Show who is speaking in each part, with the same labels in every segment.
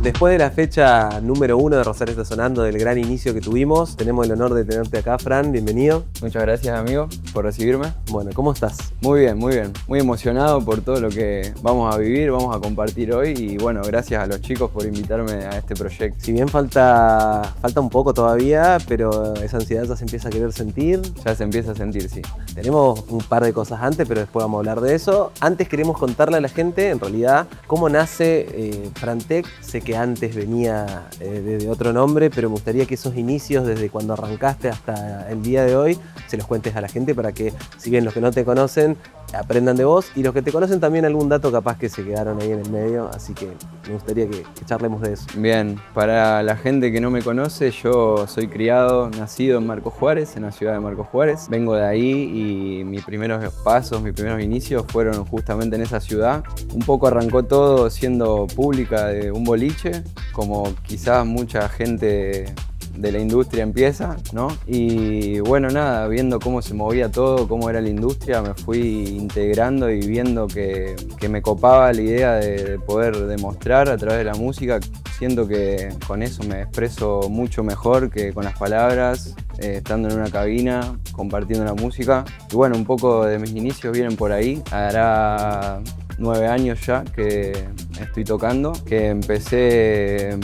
Speaker 1: Después de la fecha número 1 de Rosario está sonando, del gran inicio que tuvimos, tenemos el honor de tenerte acá, Fran, bienvenido.
Speaker 2: Muchas gracias, amigo, por recibirme.
Speaker 1: Bueno, ¿cómo estás?
Speaker 2: Muy bien, muy bien. Muy emocionado por todo lo que vamos a vivir, vamos a compartir hoy y bueno, gracias a los chicos por invitarme a este proyecto.
Speaker 1: Si bien falta un poco todavía, pero esa ansiedad ya se empieza a querer sentir.
Speaker 2: Ya se empieza a sentir, sí.
Speaker 1: Tenemos un par de cosas antes, pero después vamos a hablar de eso. Antes queremos contarle a la gente, en realidad, cómo nace Frantec. Sé que antes venía de otro nombre, pero me gustaría que esos inicios, desde cuando arrancaste hasta el día de hoy, se los cuentes a la gente para que, si bien los que no te conocen, aprendan de vos, y los que te conocen también algún dato capaz que se quedaron ahí en el medio, así que me gustaría que charlemos de eso.
Speaker 2: Bien, para la gente que no me conoce, yo soy criado, nacido en Marcos Juárez, en la ciudad de Marcos Juárez. Vengo de ahí y mis primeros pasos, mis primeros inicios fueron justamente en esa ciudad. Un poco arrancó todo siendo pública de un boliche, como quizás mucha gente de la industria empieza, ¿no? Y bueno, nada, viendo cómo se movía todo, cómo era la industria, me fui integrando y viendo que me copaba la idea de poder demostrar a través de la música. Siento que con eso me expreso mucho mejor que con las palabras, estando en una cabina, compartiendo la música. Y bueno, un poco de mis inicios vienen por ahí. Hará 9 años ya que estoy tocando, que empecé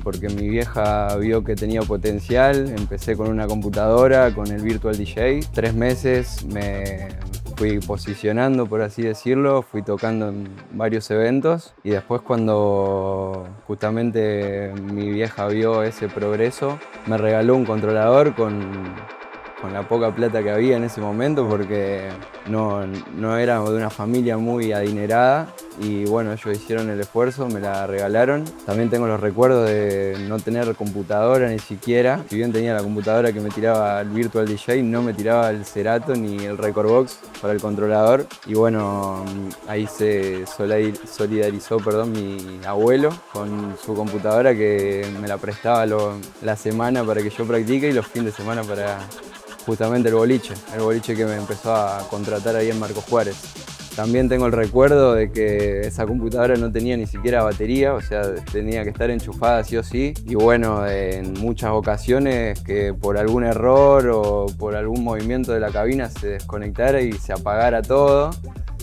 Speaker 2: porque mi vieja vio que tenía potencial. Empecé con una computadora, con el Virtual DJ. 3 meses me fui posicionando, por así decirlo, fui tocando en varios eventos y después cuando justamente mi vieja vio ese progreso, me regaló un controlador con la poca plata que había en ese momento, porque no era de una familia muy adinerada y bueno, ellos hicieron el esfuerzo, me la regalaron. También tengo los recuerdos de no tener computadora ni siquiera. Si bien tenía la computadora que me tiraba el Virtual DJ, no me tiraba el Serato ni el Record Box para el controlador. Y bueno, ahí se solidarizó mi abuelo con su computadora, que me la prestaba la semana para que yo practique y los fines de semana para justamente el boliche que me empezó a contratar ahí en Marcos Juárez. También tengo el recuerdo de que esa computadora no tenía ni siquiera batería, o sea, tenía que estar enchufada sí o sí. Y bueno, en muchas ocasiones que por algún error o por algún movimiento de la cabina se desconectara y se apagara todo.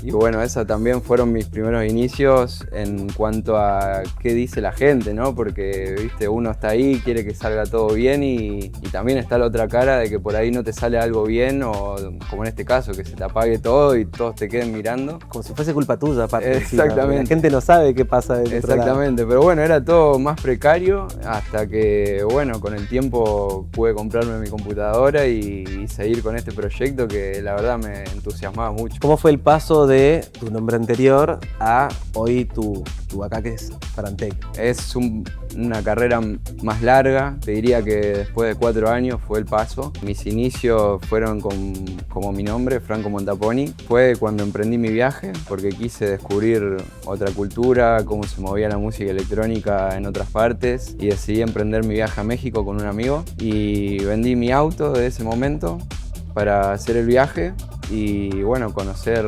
Speaker 2: Y bueno, esos también fueron mis primeros inicios en cuanto a qué dice la gente, ¿no? Porque, viste, uno está ahí, quiere que salga todo bien y también está la otra cara de que por ahí no te sale algo bien o, como en este caso, que se te apague todo y todos te queden mirando.
Speaker 1: Como si fuese culpa tuya, aparte.
Speaker 2: Exactamente.
Speaker 1: La gente no sabe qué pasa dentro.
Speaker 2: Exactamente, pero bueno, era todo más precario hasta que, bueno, con el tiempo pude comprarme mi computadora y seguir con este proyecto que la verdad me entusiasmaba mucho.
Speaker 1: ¿Cómo fue el paso de tu nombre anterior a hoy tu acá, que es Frantec?
Speaker 2: Es una carrera más larga, te diría que después de 4 años fue el paso. Mis inicios fueron como mi nombre, Franco Montaponi. Fue cuando emprendí mi viaje, porque quise descubrir otra cultura, cómo se movía la música electrónica en otras partes, y decidí emprender mi viaje a México con un amigo y vendí mi auto de ese momento para hacer el viaje y bueno, conocer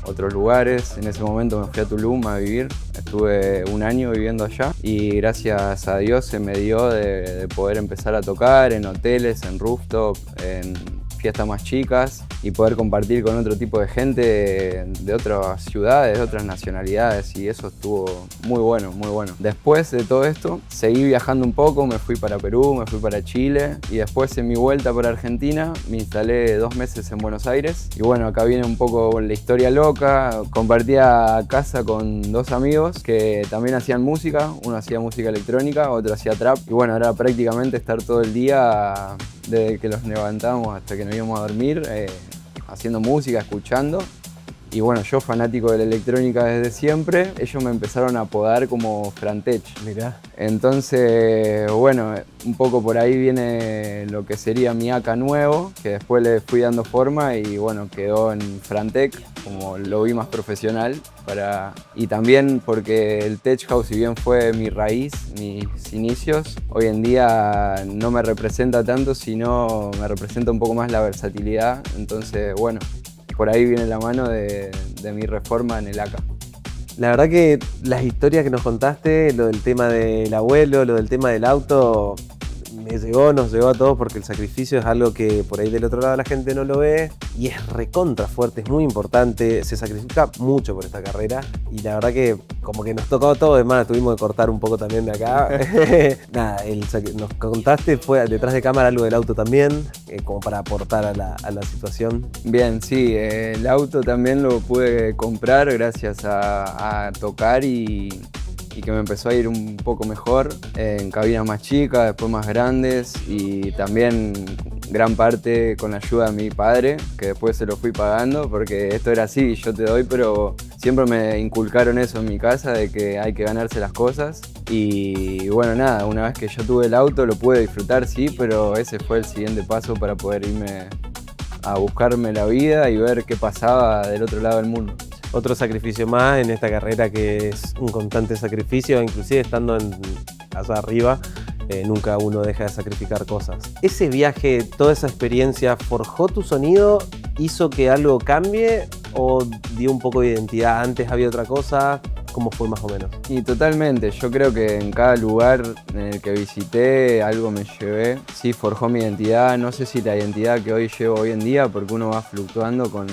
Speaker 2: otros lugares. En ese momento me fui a Tulum a vivir, estuve 1 año viviendo allá y gracias a Dios se me dio de poder empezar a tocar en hoteles, en rooftop, en fiestas más chicas y poder compartir con otro tipo de gente de otras ciudades, de otras nacionalidades, y eso estuvo muy bueno, muy bueno. Después de todo esto, seguí viajando un poco, me fui para Perú, me fui para Chile y después en mi vuelta para Argentina me instalé 2 meses en Buenos Aires y bueno, acá viene un poco la historia loca. Compartía casa con 2 amigos que también hacían música, uno hacía música electrónica, otro hacía trap y bueno, era prácticamente estar todo el día desde que los levantábamos hasta que nos íbamos a dormir, haciendo música, escuchando. Y bueno, yo fanático de la electrónica desde siempre, ellos me empezaron a apodar como Frantech.
Speaker 1: Mirá.
Speaker 2: Entonces, bueno, un poco por ahí viene lo que sería mi AK nuevo, que después le fui dando forma y bueno, quedó en Frantec, como lo vi más profesional. Y también porque el Tech House, si bien fue mi raíz, mis inicios, hoy en día no me representa tanto, sino me representa un poco más la versatilidad. Entonces, bueno, por ahí viene la mano de mi reforma en el AK.
Speaker 1: La verdad que las historias que nos contaste, lo del tema del abuelo, lo del tema del auto, nos llegó a todos porque el sacrificio es algo que por ahí del otro lado la gente no lo ve y es recontra fuerte, es muy importante, se sacrifica mucho por esta carrera y la verdad que como que nos tocó a todos, además tuvimos que cortar un poco también de acá. Nada, nos contaste, fue detrás de cámara algo del auto también, como para aportar a la situación.
Speaker 2: Bien, sí, el auto también lo pude comprar gracias a tocar y que me empezó a ir un poco mejor en cabinas más chicas, después más grandes y también gran parte con la ayuda de mi padre, que después se lo fui pagando porque esto era así, yo te doy, pero siempre me inculcaron eso en mi casa de que hay que ganarse las cosas y bueno, nada, una vez que yo tuve el auto lo pude disfrutar, sí, pero ese fue el siguiente paso para poder irme a buscarme la vida y ver qué pasaba del otro lado del mundo.
Speaker 1: Otro sacrificio más en esta carrera que es un constante sacrificio, inclusive estando allá arriba, nunca uno deja de sacrificar cosas. ¿Ese viaje, toda esa experiencia, forjó tu sonido, hizo que algo cambie o dio un poco de identidad? ¿Antes había otra cosa? ¿Cómo fue más o menos?
Speaker 2: Y totalmente, yo creo que en cada lugar en el que visité algo me llevé. Sí, forjó mi identidad, no sé si la identidad que hoy llevo hoy en día, porque uno va fluctuando con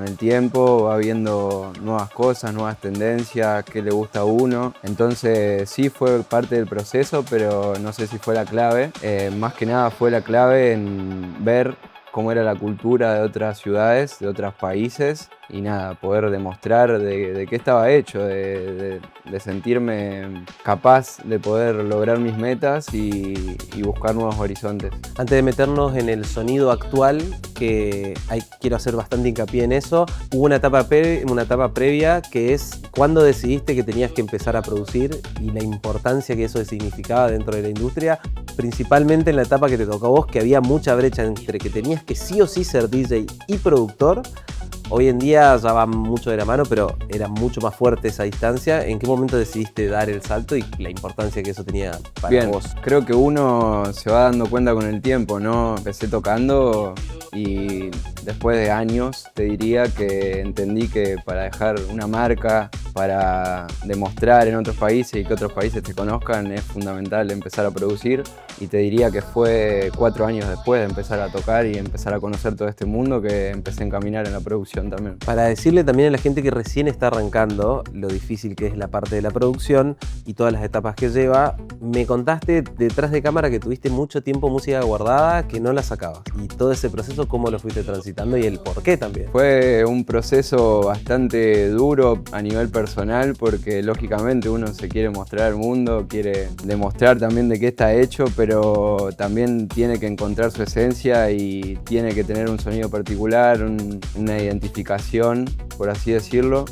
Speaker 2: el tiempo, va viendo nuevas cosas, nuevas tendencias, qué le gusta a uno. Entonces sí fue parte del proceso, pero no sé si fue la clave. Más que nada fue la clave en ver cómo era la cultura de otras ciudades, de otros países y nada, poder demostrar de qué estaba hecho, de sentirme capaz de poder lograr mis metas y buscar nuevos horizontes.
Speaker 1: Antes de meternos en el sonido actual, que quiero hacer bastante hincapié en eso, hubo una etapa previa que es cuando decidiste que tenías que empezar a producir y la importancia que eso significaba dentro de la industria, principalmente en la etapa que te tocó a vos, que había mucha brecha entre que tenías que sí o sí ser DJ y productor. Hoy en día ya va mucho de la mano, pero era mucho más fuerte esa distancia. ¿En qué momento decidiste dar el salto y la importancia que eso tenía para vos?
Speaker 2: Creo que uno se va dando cuenta con el tiempo, ¿no? Empecé tocando y después de años te diría que entendí que para dejar una marca, para demostrar en otros países y que otros países te conozcan, es fundamental empezar a producir. Y te diría que fue 4 años después de empezar a tocar y empezar a conocer todo este mundo que empecé a encaminar en la producción también.
Speaker 1: Para decirle también a la gente que recién está arrancando lo difícil que es la parte de la producción y todas las etapas que lleva, me contaste detrás de cámara que tuviste mucho tiempo música guardada que no la sacabas. Y todo ese proceso, ¿cómo lo fuiste transitando y el por qué también?
Speaker 2: Fue un proceso bastante duro a nivel personal porque lógicamente uno se quiere mostrar al mundo, quiere demostrar también de qué está hecho, pero también tiene que encontrar su esencia y tiene que tener un sonido particular, una identificación, por así decirlo.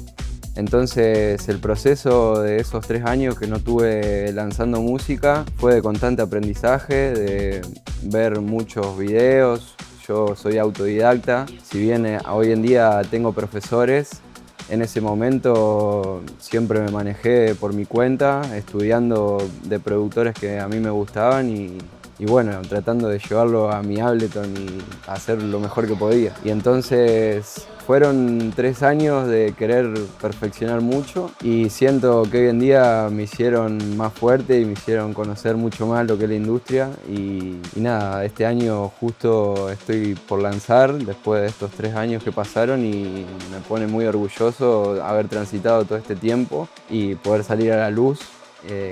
Speaker 2: Entonces el proceso de esos 3 años que no tuve lanzando música fue de constante aprendizaje, de ver muchos videos. Yo soy autodidacta, si bien hoy en día tengo profesores, en ese momento siempre me manejé por mi cuenta, estudiando de productores que a mí me gustaban y bueno, tratando de llevarlo a mi Ableton y hacer lo mejor que podía. Y entonces fueron 3 años de querer perfeccionar mucho y siento que hoy en día me hicieron más fuerte y me hicieron conocer mucho más lo que es la industria y nada, este año justo estoy por lanzar después de estos 3 años que pasaron y me pone muy orgulloso haber transitado todo este tiempo y poder salir a la luz.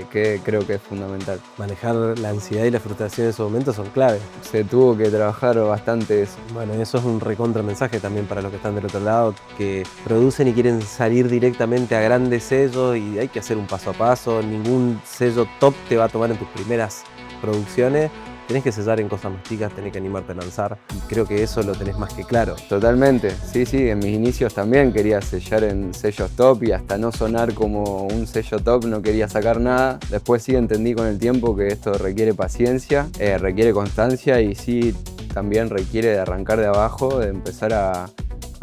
Speaker 2: Que creo que es fundamental.
Speaker 1: Manejar la ansiedad y la frustración en esos momentos son clave.
Speaker 2: Se tuvo que trabajar bastante eso.
Speaker 1: Bueno, eso es un recontra mensaje también para los que están del otro lado, que producen y quieren salir directamente a grandes sellos y hay que hacer un paso a paso. Ningún sello top te va a tomar en tus primeras producciones. Tenés que sellar en cosas más chicas, tenés que animarte a lanzar y creo que eso lo tenés más que claro.
Speaker 2: Totalmente, sí, en mis inicios también quería sellar en sellos top y hasta no sonar como un sello top no quería sacar nada. Después sí entendí con el tiempo que esto requiere paciencia, requiere constancia y sí también requiere de arrancar de abajo, de empezar a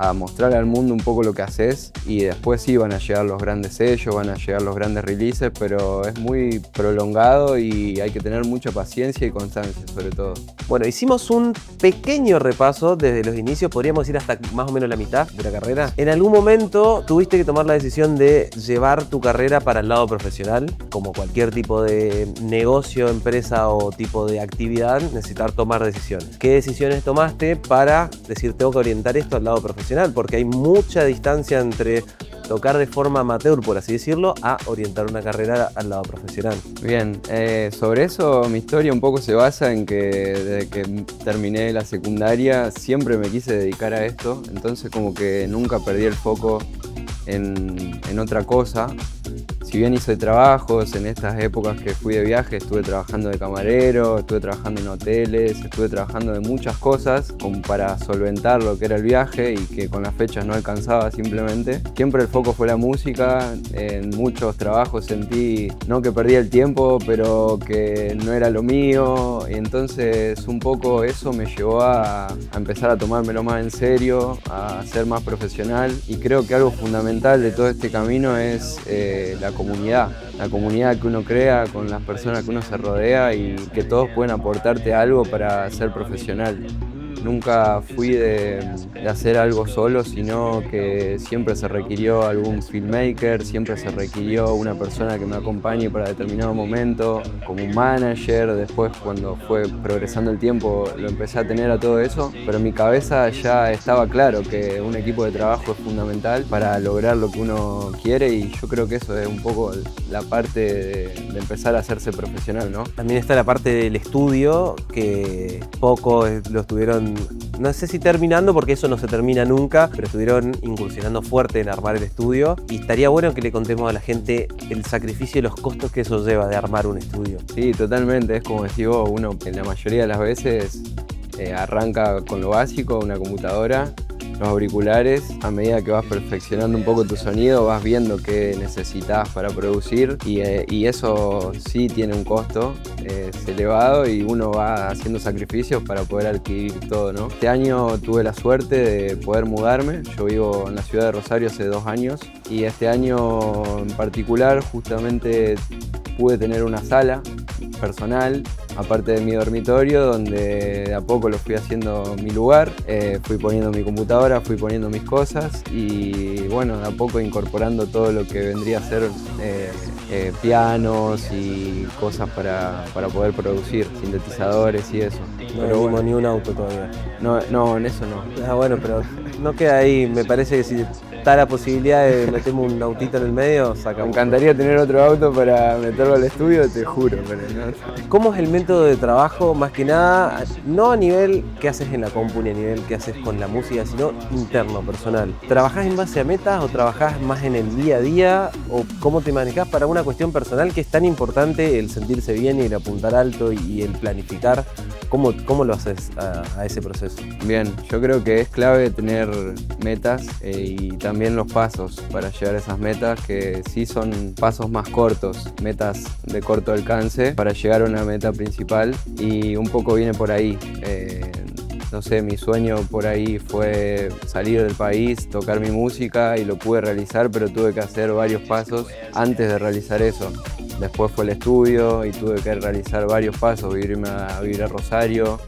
Speaker 2: a mostrar al mundo un poco lo que haces y después sí van a llegar los grandes sellos, van a llegar los grandes releases, pero es muy prolongado y hay que tener mucha paciencia y constancia sobre todo.
Speaker 1: Bueno, hicimos un pequeño repaso desde los inicios, podríamos ir hasta más o menos la mitad de la carrera. En algún momento tuviste que tomar la decisión de llevar tu carrera para el lado profesional, como cualquier tipo de negocio, empresa o tipo de actividad, necesitar tomar decisiones. ¿Qué decisiones tomaste para decir tengo que orientar esto al lado profesional? Porque hay mucha distancia entre tocar de forma amateur, por así decirlo, a orientar una carrera al lado profesional.
Speaker 2: Bien, sobre eso mi historia un poco se basa en que desde que terminé la secundaria siempre me quise dedicar a esto, entonces como que nunca perdí el foco en otra cosa. Si bien hice trabajos en estas épocas que fui de viaje, estuve trabajando de camarero, estuve trabajando en hoteles, estuve trabajando de muchas cosas como para solventar lo que era el viaje y que con las fechas no alcanzaba simplemente. Siempre el foco fue la música, en muchos trabajos sentí no que perdía el tiempo, pero que no era lo mío y entonces un poco eso me llevó a empezar a tomármelo más en serio, a ser más profesional y creo que algo fundamental de todo este camino es la comunidad que uno crea con las personas que uno se rodea y que todos pueden aportarte algo para ser profesional. Nunca fui de hacer algo solo, sino que siempre se requirió algún filmmaker, siempre se requirió una persona que me acompañe para determinado momento, como un manager. Después, cuando fue progresando el tiempo, lo empecé a tener a todo eso, pero en mi cabeza ya estaba claro que un equipo de trabajo es fundamental para lograr lo que uno quiere y yo creo que eso es un poco la parte de empezar a hacerse profesional, ¿no?
Speaker 1: También está la parte del estudio, que pocos lo estuvieron, no sé si terminando, porque eso no se termina nunca, pero estuvieron incursionando fuerte en armar el estudio y estaría bueno que le contemos a la gente el sacrificio y los costos que eso lleva de armar un estudio.
Speaker 2: Sí, totalmente, es como decís vos, uno en la mayoría de las veces arranca con lo básico, una computadora, los auriculares, a medida que vas perfeccionando un poco tu sonido vas viendo qué necesitas para producir y eso sí tiene un costo, es elevado y uno va haciendo sacrificios para poder adquirir todo, ¿no? Este año tuve la suerte de poder mudarme, yo vivo en la ciudad de Rosario hace 2 años y este año en particular justamente pude tener una sala personal, aparte de mi dormitorio, donde de a poco lo fui haciendo mi lugar, fui poniendo mi computadora, fui poniendo mis cosas y bueno, de a poco incorporando todo lo que vendría a ser pianos y cosas para poder producir, sintetizadores y eso.
Speaker 1: No pero bueno, ni un auto todavía.
Speaker 2: No, en eso no.
Speaker 1: Ah, bueno, pero no queda ahí, me parece que si está la posibilidad de meterme un autito en el medio, sacamos.
Speaker 2: Me encantaría tener otro auto para meterlo al estudio, te juro, pero no.
Speaker 1: ¿Cómo es el método de trabajo? Más que nada, no a nivel que haces en la compu ni a nivel que haces con la música, sino interno, personal. ¿Trabajás en base a metas o trabajás más en el día a día? ¿O cómo te manejás para una cuestión personal que es tan importante el sentirse bien y el apuntar alto y el planificar? ¿Cómo lo haces a ese proceso?
Speaker 2: Bien, yo creo que es clave tener metas y también los pasos para llegar a esas metas, que sí son pasos más cortos, metas de corto alcance para llegar a una meta principal y un poco viene por ahí. No sé, mi sueño por ahí fue salir del país, tocar mi música y lo pude realizar, pero tuve que hacer varios pasos antes de realizar eso. Después fue el estudio y tuve que realizar varios pasos, irme a vivir a Rosario,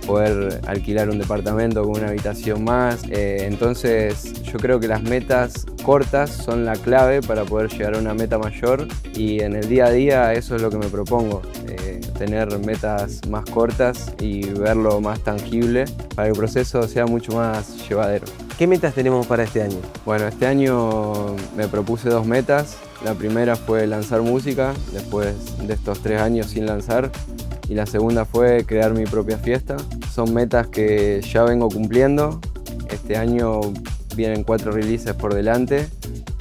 Speaker 2: poder alquilar un departamento con una habitación más. Entonces yo creo que las metas cortas son la clave para poder llegar a una meta mayor y en el día a día eso es lo que me propongo, tener metas más cortas y verlo más tangible para que el proceso sea mucho más llevadero.
Speaker 1: ¿Qué metas tenemos para este año?
Speaker 2: Bueno, este año me propuse 2 metas. La primera fue lanzar música después de estos 3 años sin lanzar y la segunda fue crear mi propia fiesta. Son metas que ya vengo cumpliendo. Este año vienen 4 releases por delante.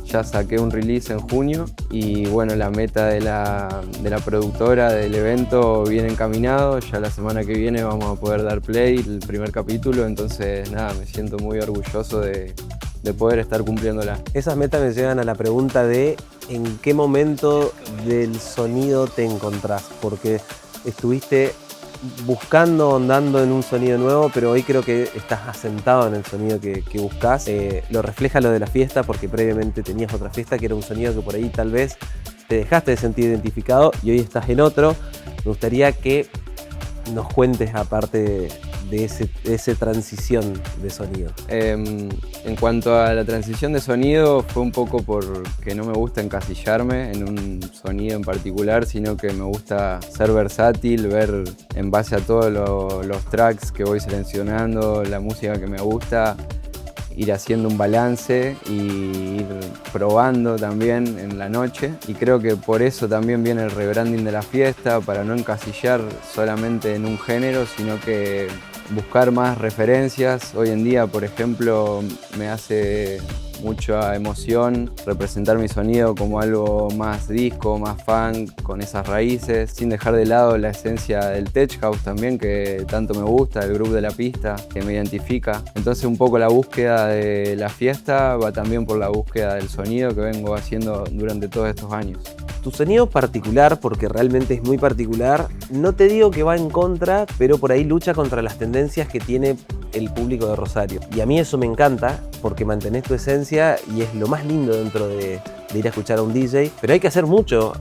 Speaker 2: Ya saqué un release en junio y bueno, la meta de la productora del evento viene encaminado. Ya la semana que viene vamos a poder dar play el primer capítulo, entonces nada, me siento muy orgulloso de poder estar cumpliéndola.
Speaker 1: Esas metas me llevan a la pregunta de ¿en qué momento del sonido te encontrás? Porque estuviste buscando, andando en un sonido nuevo, pero hoy creo que estás asentado en el sonido que buscás. Lo refleja lo de la fiesta, porque previamente tenías otra fiesta que era un sonido que por ahí tal vez te dejaste de sentir identificado y hoy estás en otro. Me gustaría que nos cuentes aparte de esa transición de sonido.
Speaker 2: En cuanto a la transición de sonido, fue un poco porque no me gusta encasillarme en un sonido en particular, sino que me gusta ser versátil, ver en base a todos los tracks que voy seleccionando, la música que me gusta, ir haciendo un balance y ir probando también en la noche. Y creo que por eso también viene el rebranding de la fiesta, para no encasillar solamente en un género, sino que buscar más referencias. Hoy en día, por ejemplo, me hace mucha emoción representar mi sonido como algo más disco, más funk, con esas raíces, sin dejar de lado la esencia del tech house también, que tanto me gusta, el groove de la pista, que me identifica. Entonces un poco la búsqueda de la fiesta va también por la búsqueda del sonido que vengo haciendo durante todos estos años.
Speaker 1: Tu sonido particular, porque realmente es muy particular, no te digo que va en contra, pero por ahí lucha contra las tendencias que tiene el público de Rosario. Y a mí eso me encanta, porque mantenés tu esencia y es lo más lindo dentro de ir a escuchar a un DJ. Pero hay que hacer mucho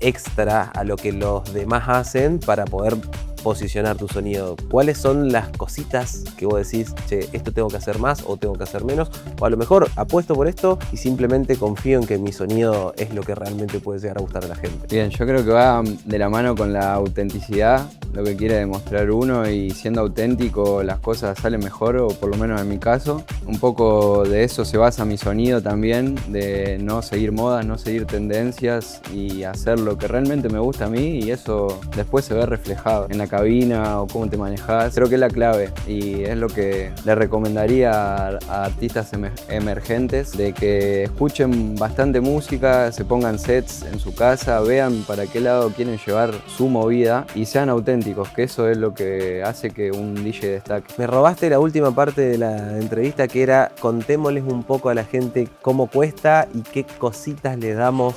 Speaker 1: extra a lo que los demás hacen para poder posicionar tu sonido. ¿Cuáles son las cositas que vos decís, che, esto tengo que hacer más o tengo que hacer menos? O a lo mejor apuesto por esto y simplemente confío en que mi sonido es lo que realmente puede llegar a gustar a la gente.
Speaker 2: Bien, yo creo que va de la mano con la autenticidad, lo que quiere demostrar uno, y siendo auténtico las cosas salen mejor, o por lo menos en mi caso. Un poco de eso se basa mi sonido también, de no seguir modas, no seguir tendencias y hacer lo que realmente me gusta a mí, y eso después se ve reflejado en la cabina o cómo te manejas. Creo que es la clave y es lo que le recomendaría a artistas emergentes, de que escuchen bastante música, se pongan sets en su casa, vean para qué lado quieren llevar su movida y sean auténticos, que eso es lo que hace que un DJ destaque.
Speaker 1: Me robaste la última parte de la entrevista, que era contémosles un poco a la gente cómo cuesta y qué cositas les damos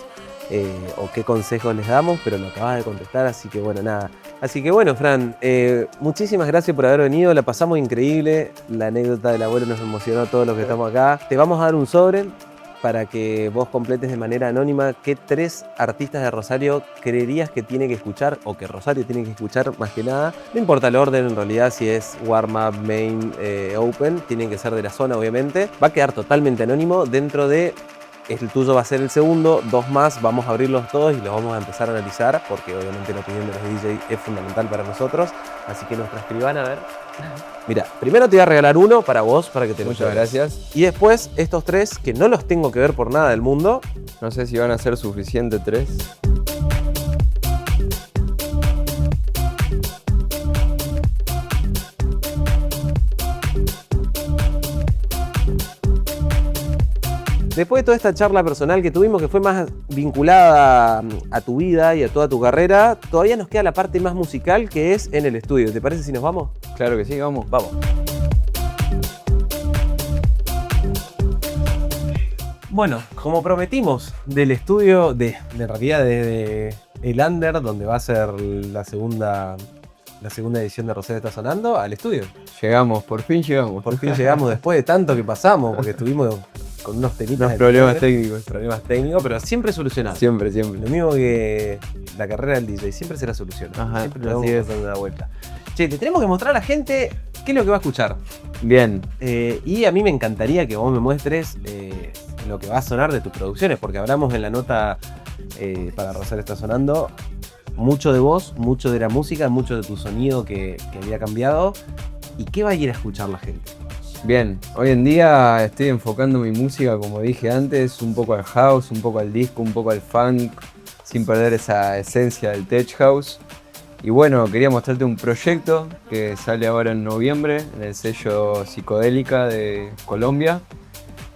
Speaker 1: o qué consejos les damos, pero lo acabas de contestar, así que bueno, nada. Así que bueno, Fran, muchísimas gracias por haber venido, la pasamos increíble, la anécdota del abuelo nos emocionó a todos los que estamos acá. Te vamos a dar un sobre para que vos completes de manera anónima qué 3 artistas de Rosario creerías que tiene que escuchar, o que Rosario tiene que escuchar más que nada. No importa el orden en realidad, si es warm up, main, open, tienen que ser de la zona obviamente. Va a quedar totalmente anónimo. Dentro de el tuyo va a ser el segundo, 2 más, vamos a abrirlos todos y los vamos a empezar a analizar, porque obviamente la opinión de los DJ es fundamental para nosotros. Así que nuestra escribana, a ver. Mira, primero te voy a regalar uno para vos, para que te lo
Speaker 2: Muchas
Speaker 1: lleves.
Speaker 2: gracias.
Speaker 1: Y después estos 3, que no los tengo que ver por nada del mundo.
Speaker 2: No sé si van a ser suficiente 3.
Speaker 1: Después de toda esta charla personal que tuvimos, que fue más vinculada a tu vida y a toda tu carrera, todavía nos queda la parte más musical, que es en el estudio. ¿Te parece si nos vamos?
Speaker 2: Claro que sí, vamos.
Speaker 1: Vamos. Bueno, como prometimos, del estudio, de el Under, donde va a ser la segunda edición de Rosario Está Sonando, al estudio.
Speaker 2: Llegamos, por fin llegamos.
Speaker 1: Por fin llegamos después de tanto que pasamos, porque estuvimos con unos temitas.
Speaker 2: Unos problemas técnicos.
Speaker 1: Problemas técnicos, pero siempre solucionados.
Speaker 2: Siempre, siempre.
Speaker 1: Lo mismo que la carrera del DJ, siempre se la soluciona.
Speaker 2: Ajá,
Speaker 1: siempre le vamos
Speaker 2: así es.
Speaker 1: dando una vuelta. Che, te tenemos que mostrar a la gente qué es lo que va a escuchar.
Speaker 2: Bien.
Speaker 1: Y a mí me encantaría que vos me muestres lo que va a sonar de tus producciones, porque hablamos en la nota para Rosario Está Sonando mucho de vos, mucho de la música, mucho de tu sonido que había cambiado. ¿Y qué va a ir a escuchar la gente?
Speaker 2: Bien, hoy en día estoy enfocando mi música, como dije antes, un poco al house, un poco al disco, un poco al funk, sin perder esa esencia del tech house. Y bueno, quería mostrarte un proyecto que sale ahora en noviembre en el sello Psicodélica de Colombia.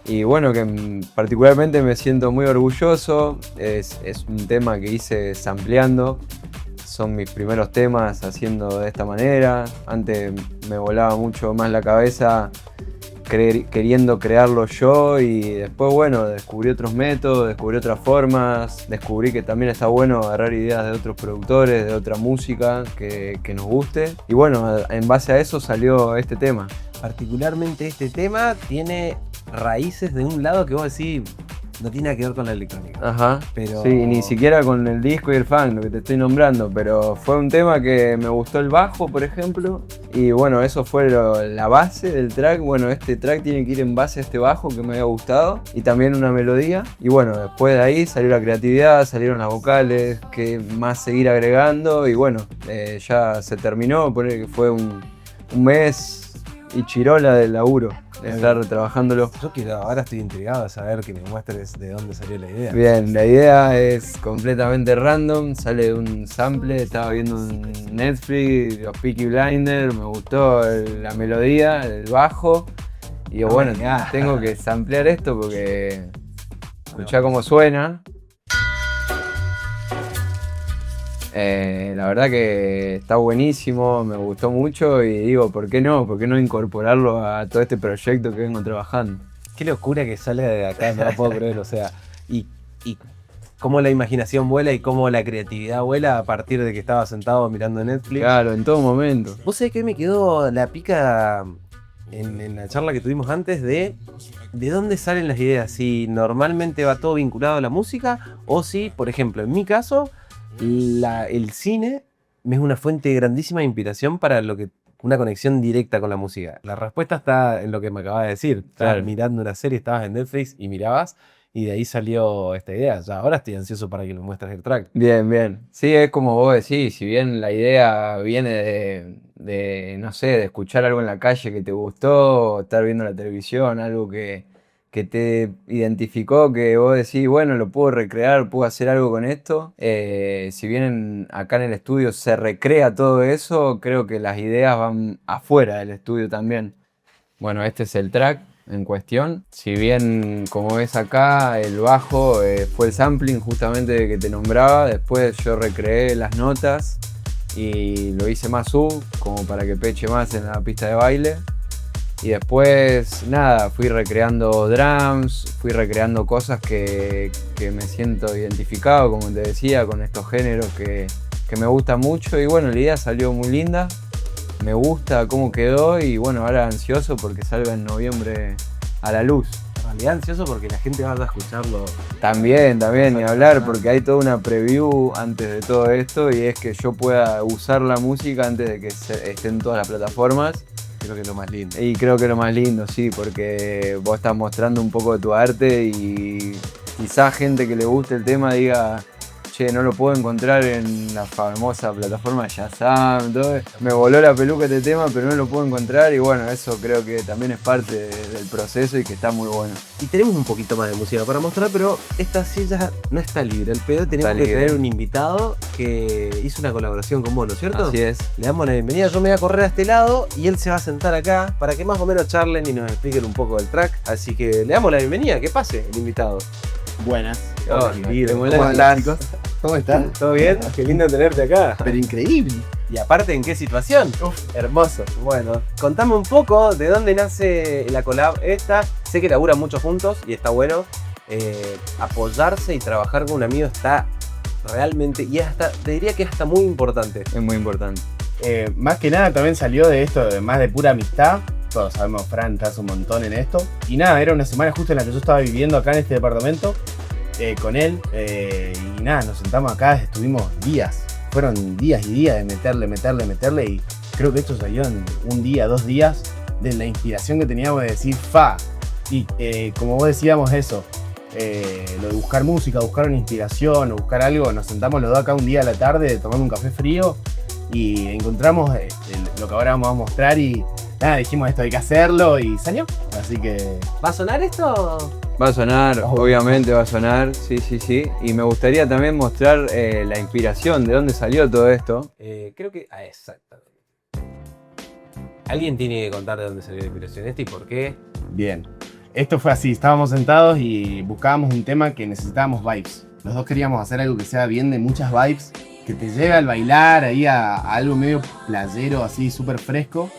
Speaker 2: Y bueno, que particularmente me siento muy orgulloso. Es un tema que hice sampleando. Son mis primeros temas haciendo de esta manera. Antes me volaba mucho más la cabeza queriendo crearlo yo y después, bueno, descubrí otros métodos, descubrí otras formas, descubrí que también está bueno agarrar ideas de otros productores, de otra música que nos guste. Y bueno, en base a eso salió este tema.
Speaker 1: Particularmente este tema tiene raíces de un lado que vos decís no tiene nada que ver con la electrónica.
Speaker 2: Ajá,
Speaker 1: pero...
Speaker 2: sí, ni siquiera con el disco y el funk, lo que te estoy nombrando, pero fue un tema que me gustó el bajo, por ejemplo, y bueno, eso fue la base del track. Bueno, este track tiene que ir en base a este bajo que me había gustado y también una melodía, y bueno, después de ahí salió la creatividad, salieron las vocales, que más seguir agregando, y bueno, ya se terminó, poner que fue un mes y chirola de laburo. De estar trabajándolo.
Speaker 1: Yo ahora estoy intrigado de saber que me muestres de dónde salió la idea.
Speaker 2: Bien, la idea es completamente random, sale de un sample, estaba viendo un Netflix, los Peaky Blinders, me gustó la melodía, el bajo, y digo, bueno, tengo que samplear esto porque escuchá cómo suena. La verdad que está buenísimo, me gustó mucho y digo, ¿por qué no? ¿Por qué no incorporarlo a todo este proyecto que vengo trabajando?
Speaker 1: Qué locura que sale de acá, no lo puedo creer, o sea, y cómo la imaginación vuela y cómo la creatividad vuela a partir de que estaba sentado mirando Netflix.
Speaker 2: Claro, en todo momento.
Speaker 1: Vos sabés que me quedó la pica en la charla que tuvimos antes de dónde salen las ideas, si normalmente va todo vinculado a la música o si, por ejemplo, en mi caso, el cine me es una fuente grandísima de inspiración para una conexión directa con la música. La respuesta está en lo que me acabas de decir. Estabas mirando una serie, estabas en Netflix y mirabas, y de ahí salió esta idea. Ya ahora estoy ansioso para que me muestres el track.
Speaker 2: Bien, bien. Sí, es como vos decís, si bien la idea viene de no sé, de escuchar algo en la calle que te gustó, o estar viendo la televisión, algo que te identificó, que vos decís, bueno, lo puedo recrear, puedo hacer algo con esto. Si bien acá en el estudio se recrea todo eso, creo que las ideas van afuera del estudio también. Bueno, este es el track en cuestión. Si bien, como ves acá, el bajo fue el sampling justamente que te nombraba, después yo recreé las notas y lo hice más como para que peche más en la pista de baile. Y después, nada, fui recreando drums, fui recreando cosas que me siento identificado, como te decía, con estos géneros que me gustan mucho. Y bueno, la idea salió muy linda, me gusta cómo quedó y bueno, ahora ansioso porque salga en noviembre a la luz.
Speaker 1: En realidad ansioso porque la gente vaya a escucharlo.
Speaker 2: También, ni hablar, porque hay toda una preview antes de todo esto y es que yo pueda usar la música antes de que esté en todas las plataformas.
Speaker 1: Creo que es lo más lindo.
Speaker 2: Y creo que es lo más lindo, sí, porque vos estás mostrando un poco de tu arte y quizás gente que le guste el tema diga, che, no lo puedo encontrar en la famosa plataforma de Shazam, todo. Me voló la peluca este tema, pero no lo puedo encontrar y bueno, eso creo que también es parte del proceso y que está muy bueno.
Speaker 1: Y tenemos un poquito más de música para mostrar, pero esta silla no está libre. El pedo tenemos que tener un invitado que hizo una colaboración con vos, ¿no es cierto?
Speaker 2: Así es.
Speaker 1: Le damos la bienvenida, yo me voy a correr a este lado y él se va a sentar acá para que más o menos charlen y nos expliquen un poco del track. Así que le damos la bienvenida, que pase el invitado.
Speaker 3: Buenas.
Speaker 1: Hola,
Speaker 3: ¿Cómo están, chicos? ¿Cómo están?
Speaker 1: ¿Todo bien? Qué lindo tenerte acá.
Speaker 3: Pero increíble.
Speaker 1: Y aparte, ¿en qué situación?
Speaker 3: Hermoso.
Speaker 1: Bueno, contame un poco de dónde nace la collab esta. Sé que laburan mucho juntos y está bueno. Apoyarse y trabajar con un amigo está realmente, y hasta, te diría que es hasta muy importante.
Speaker 2: Es muy importante.
Speaker 3: Más que nada también salió de esto, más de pura amistad. Todos sabemos, Fran te hace un montón en esto. Y nada, era una semana justo en la que yo estaba viviendo acá en este departamento con él. Y nada, nos sentamos acá, estuvimos días. Fueron días y días de meterle. Y creo que esto salió en un día, 2 días, de la inspiración que teníamos de decir fa. Y como vos decíamos eso, lo de buscar música, buscar una inspiración o buscar algo, nos sentamos los dos acá un día a la tarde tomando un café frío y encontramos lo que ahora vamos a mostrar y nada, dijimos esto hay que hacerlo y salió. Así que...
Speaker 1: ¿Va a sonar esto?
Speaker 2: Va a sonar, obviamente va a sonar, sí. Y me gustaría también mostrar la inspiración, de dónde salió todo esto.
Speaker 1: Creo que... exactamente. Alguien tiene que contar de dónde salió la inspiración y por qué.
Speaker 3: Bien. Esto fue así, estábamos sentados y buscábamos un tema que necesitábamos vibes. Los dos queríamos hacer algo que sea bien de muchas vibes, que te lleve al bailar, ahí a algo medio playero, así súper fresco.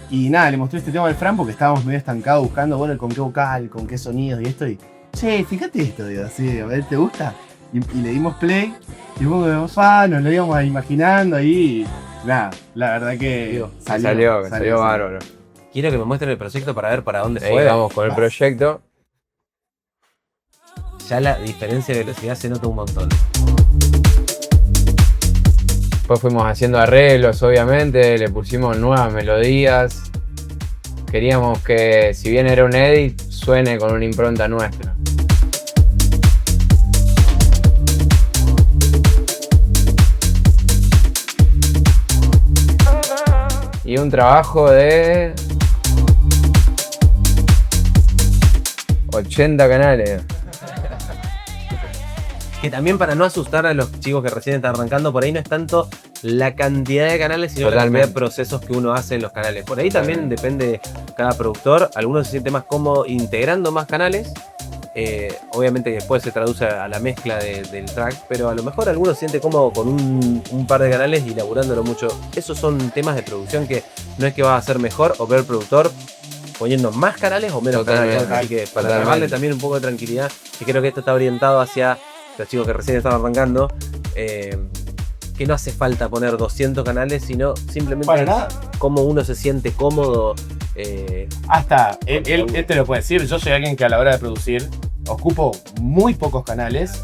Speaker 3: Y nada, le mostré este tema al Fran porque estábamos medio estancados buscando, bueno, con qué vocal, con qué sonidos y esto. Y, che, fíjate esto, digo, así, a ver, ¿te gusta? Y le dimos play, y un poco de nos lo íbamos imaginando ahí. Y nada, la verdad que
Speaker 2: salió bárbaro.
Speaker 1: Quiero que me muestren el proyecto para ver para dónde
Speaker 2: Ahí
Speaker 1: fue.
Speaker 2: vamos con el proyecto.
Speaker 1: Ya la diferencia de velocidad se nota un montón.
Speaker 2: Después fuimos haciendo arreglos, obviamente, le pusimos nuevas melodías. Queríamos que, si bien era un edit, suene con una impronta nuestra. Y un trabajo de 80 canales.
Speaker 1: Que también para no asustar a los chicos que recién están arrancando, por ahí no es tanto la cantidad de canales, sino la cantidad de procesos que uno hace en los canales. Por ahí también depende de cada productor. Algunos se sienten más cómodos integrando más canales. Obviamente que después se traduce a la mezcla del track, pero a lo mejor algunos se siente cómodo con un par de canales y laburándolo mucho. Esos son temas de producción que no es que va a ser mejor o peor productor poniendo más canales o menos canales. Así que para darle también un poco de tranquilidad, que creo que esto está orientado hacia los chicos que recién están arrancando, que no hace falta poner 200 canales, sino simplemente cómo uno se siente cómodo.
Speaker 3: Hasta él te lo puede decir. Yo soy alguien que a la hora de producir ocupo muy pocos canales,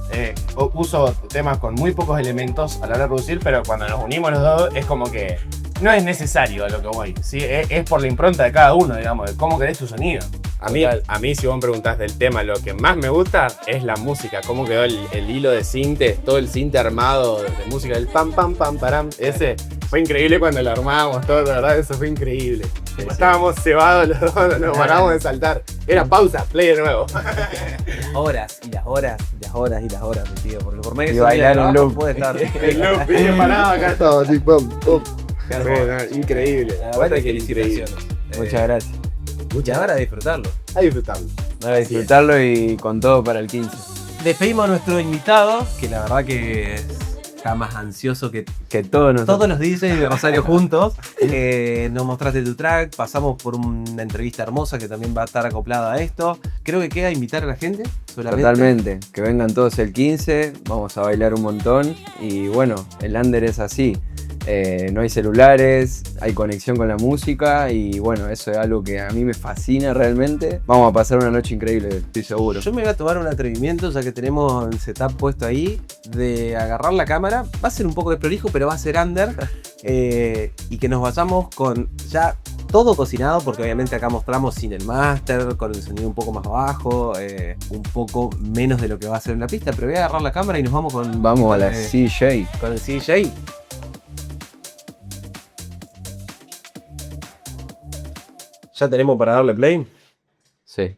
Speaker 3: uso temas con muy pocos elementos a la hora de producir, pero cuando nos unimos los dos es como que no es necesario a lo que voy, ¿sí? Es por la impronta de cada uno, digamos, de cómo querés tu sonido.
Speaker 4: A mí, si vos me preguntás del tema, lo que más me gusta es la música, cómo quedó el hilo de sinte, todo el sinte armado de música, el pam, pam, pam, param. Ese fue increíble cuando lo armábamos todo, la verdad, eso fue increíble. Estábamos cebados los dos, nos parábamos de saltar. Era pausa, play de nuevo.
Speaker 1: Horas y las horas y las horas y las horas, mi tío, porque por medio
Speaker 2: y bailar un loop
Speaker 1: puede estar.
Speaker 3: El loop, bien parado acá, estaba así, pum, pum. Increíble.
Speaker 1: La verdad que increíble.
Speaker 2: Muchas gracias.
Speaker 1: Muchas ganas de disfrutarlo.
Speaker 3: A disfrutarlo.
Speaker 2: Para disfrutarlo y con todo para el 15.
Speaker 1: Despedimos a nuestro invitado, que la verdad que está más ansioso que
Speaker 2: todos
Speaker 1: los DJs de Rosario juntos. Nos mostraste tu track, pasamos por una entrevista hermosa que también va a estar acoplada a esto. Creo que queda invitar a la gente solamente.
Speaker 2: Totalmente, que vengan todos el 15, vamos a bailar un montón y bueno, el under es así. No hay celulares, hay conexión con la música y bueno, eso es algo que a mí me fascina realmente. Vamos a pasar una noche increíble, estoy seguro.
Speaker 1: Yo me voy a tomar un atrevimiento, ya que tenemos el setup puesto ahí, de agarrar la cámara. Va a ser un poco desprolijo, pero va a ser under. Y que nos vayamos con ya todo cocinado, porque obviamente acá mostramos sin el máster, con el sonido un poco más bajo, un poco menos de lo que va a ser en la pista. Pero voy a agarrar la cámara y nos vamos con...
Speaker 2: Vamos a la CJ.
Speaker 1: Con el CJ. ¿Ya tenemos para darle play?
Speaker 2: Sí.